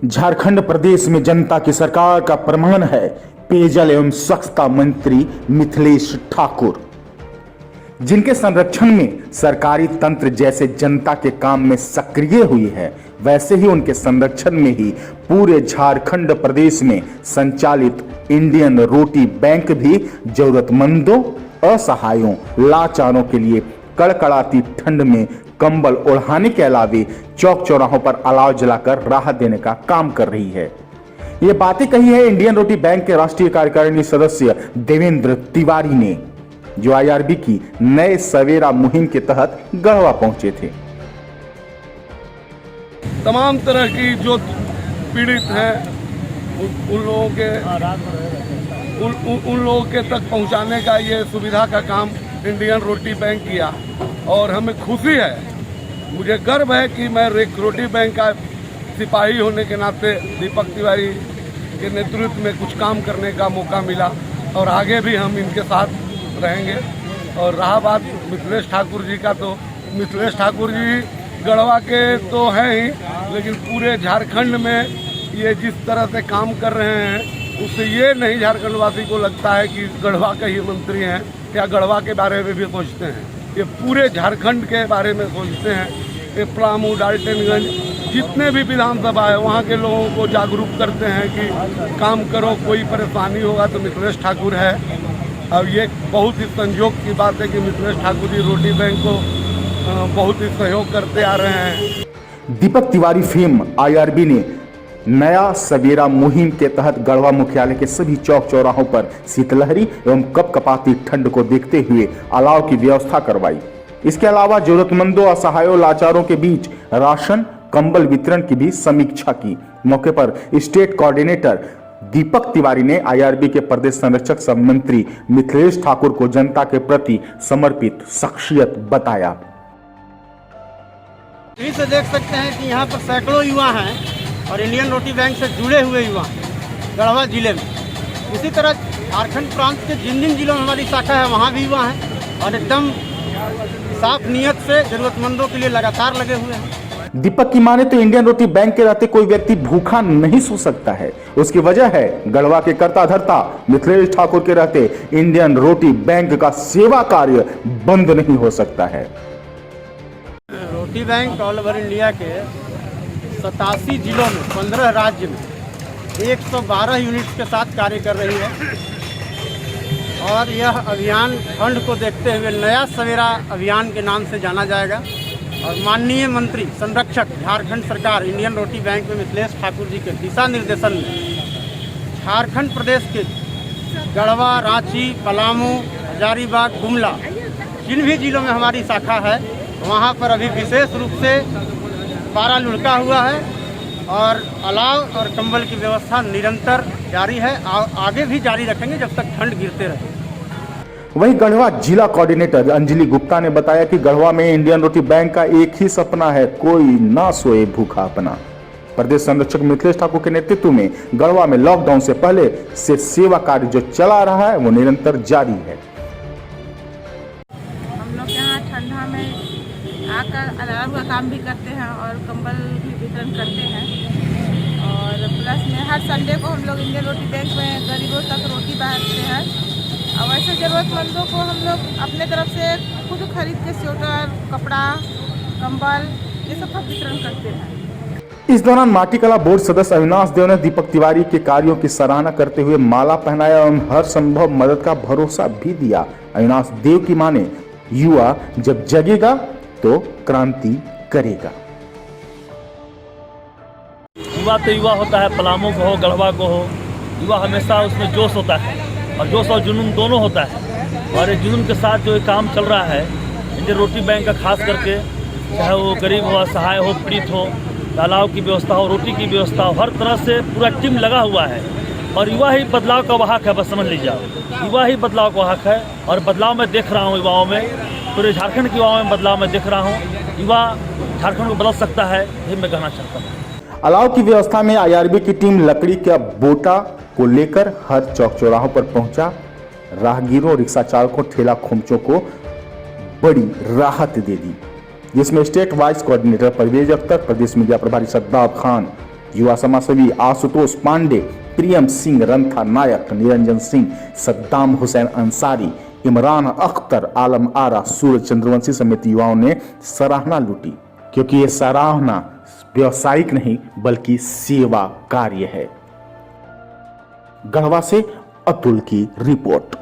झारखंड प्रदेश में जनता की सरकार का प्रमाण है पेयजल एवं स्वच्छता मंत्री मिथिलेश ठाकुर, जिनके संरक्षण में सरकारी तंत्र जैसे जनता के काम में सक्रिय हुई है, वैसे ही उनके संरक्षण में ही पूरे झारखंड प्रदेश में संचालित इंडियन रोटी बैंक भी जरूरतमंदों, असहायों, लाचारों के लिए कड़कड़ाती ठंड में कंबल ओढ़ाने के अलावे चौक चौराहों पर अलाव जलाकर राहत देने का काम कर रही है। ये बातें कही है इंडियन रोटी बैंक के राष्ट्रीय कार्यकारिणी सदस्य देवेंद्र तिवारी ने, जो आईआरबी की नए सवेरा मुहिम के तहत गढ़वा पहुंचे थे। तमाम तरह की जो पीड़ित हैं उन लोगों के तक पहुंचाने का ये सुविधा का काम इंडियन रोटी बैंक किया और हमें खुशी है, मुझे गर्व है कि मैं रोटी बैंक का सिपाही होने के नाते दीपक तिवारी के नेतृत्व में कुछ काम करने का मौका मिला और आगे भी हम इनके साथ रहेंगे। और रहा बात मिथिलेश ठाकुर जी का, तो मिथिलेश ठाकुर जी गढ़वा के तो हैं ही, लेकिन पूरे झारखंड में ये जिस तरह से काम कर रहे हैं उससे ये नहीं झारखंड वासी को लगता है कि गढ़वा के ही मंत्री हैं या गढ़वा के बारे में भी सोचते हैं, ये पूरे झारखंड के बारे में सोचते हैं। ये पलामू, डाल्टनगंज जितने भी विधानसभा है वहाँ के लोगों को जागरूक करते हैं कि काम करो, कोई परेशानी होगा तो मिथिलेश ठाकुर है। अब ये बहुत ही संयोग की बात है कि मिथिलेश ठाकुर जी रोटी बैंक को बहुत ही सहयोग करते आ रहे हैं। दीपक तिवारी फेम आईआरबी ने नया सवेरा मुहिम के तहत गढ़वा मुख्यालय के सभी चौक चौराहों पर शीतलहरी एवं कपकपाती ठंड को देखते हुए अलाव की व्यवस्था करवाई। इसके अलावा जरूरतमंदों, असहायों, लाचारों के बीच राशन, कंबल वितरण की भी समीक्षा की। मौके पर स्टेट कोऑर्डिनेटर दीपक तिवारी ने आईआरबी के प्रदेश संरक्षक सब मंत्री मिथिलेश ठाकुर को जनता के प्रति समर्पित शख्सियत बताया। से देख सकते हैं कि यहाँ पर सैकड़ों युवा हैं और इंडियन रोटी बैंक से जुड़े हुए युवा गढ़वा जिले में। इसी तरह झारखंड प्रांत के जिन जिन जिलों में हमारी शाखा है वहाँ भी युवा हैं और एकदम साफ नियत से जरूरतमंदों के लिए लगातार लगे हुए हैं। दीपक की माने तो इंडियन रोटी बैंक के रहते कोई व्यक्ति भूखा नहीं सो सकता है। उसकी वजह है गढ़वा के कर्ता धर्ता मिथिलेश ठाकुर के रहते इंडियन रोटी बैंक का सेवा कार्य बंद नहीं हो सकता है। रोटी बैंक ऑल ओवर इंडिया के 87 जिलों में 15 राज्य में 112 यूनिट्स के साथ कार्य कर रही है और यह अभियान ठंड को देखते हुए नया सवेरा अभियान के नाम से जाना जाएगा। और माननीय मंत्री संरक्षक झारखंड सरकार इंडियन रोटी बैंक में मिथिलेश ठाकुर जी के दिशा निर्देशन में झारखंड प्रदेश के गढ़वा, रांची, पलामू, हजारीबाग, गुमला जिन भी जिलों में हमारी शाखा है वहाँ पर अभी विशेष रूप से पारा लुढ़का हुआ है और अलाव और कंबल की व्यवस्था निरंतर जारी है, आगे भी जारी रखेंगे जब तक ठंड गिरते रहे। वहीं गढ़वा जिला कोऑर्डिनेटर अंजलि गुप्ता ने बताया कि गढ़वा में इंडियन रोटी बैंक का एक ही सपना है, कोई ना सोए भूखा अपना। प्रदेश संरक्षक मिथिलेश ठाकुर के नेतृत्व में गढ़वा में लॉकडाउन से पहले से सेवा कार्य जो चला रहा है वो निरंतर जारी है। हम लोग यहाँ ठंडा में आकर अलाव का काम भी करते हैं और कंबल भी वितरण करते हैं और प्लस में हर संडे को हम लोग इंडियन रोटी बैंक में गरीबों तक रोटी बांटते हैं और वैसे ज़रूरतमंदों को हम लोग अपने तरफ से खुद खरीद के स्वेटर, कपड़ा, कंबल ये सब का वितरण करते हैं। इस दौरान माटी कला बोर्ड सदस्य अविनाश देव ने दीपक तिवारी के कार्यों की सराहना करते हुए माला पहनाया एवं हर संभव मदद का भरोसा भी दिया। अविनाश देव की माने युवा जब जगेगा तो क्रांति करेगा। युवा तो युवा होता है, पलामू को हो, गढ़वा को हो, युवा हमेशा उसमें जोश होता है और जोश और जुनून दोनों होता है। और इस जुनून के साथ जो काम चल रहा है इंडियन रोटी बैंक का, खास करके चाहे वो गरीब हो, असहाय हो, पीड़ित हो, अलाव की व्यवस्था हो, रोटी की व्यवस्था हो, हर तरह से पूरा टीम लगा हुआ है। और युवा ही बदलाव का वाहक है, बस समझ लीजिए, युवा ही बदलाव का वाहक है। और बदलाव मैं देख रहा हूँ युवाओं में, पूरे झारखंड के युवाओं में बदलाव मैं देख रहा हूँ। युवा झारखंड को बदल सकता है, ये मैं कहना चाहता हूँ। अलाव की व्यवस्था में आईआरबी की टीम लकड़ी का बोटा को लेकर हर चौक चौराहों पर पहुंचा। राहगीरों, रिक्शा चालकों, ठेला खोमचों को बड़ी राहत दे दी, जिसमें state vice coordinator Parvez Akhtar, प्रदेश मीडिया प्रभारी सद्दाब खान, युवा समाजसेवी आशुतोष पांडे, प्रियम सिंह रंथा नायक, निरंजन सिंह, सद्दाम हुसैन अंसारी, इमरान अख्तर, आलम आरा, सूरज चंद्रवंशी समेत युवाओं ने सराहना लूटी, क्योंकि ये सराहना व्यवसायिक नहीं बल्कि सेवा कार्य है। गढ़वा से अतुल की रिपोर्ट।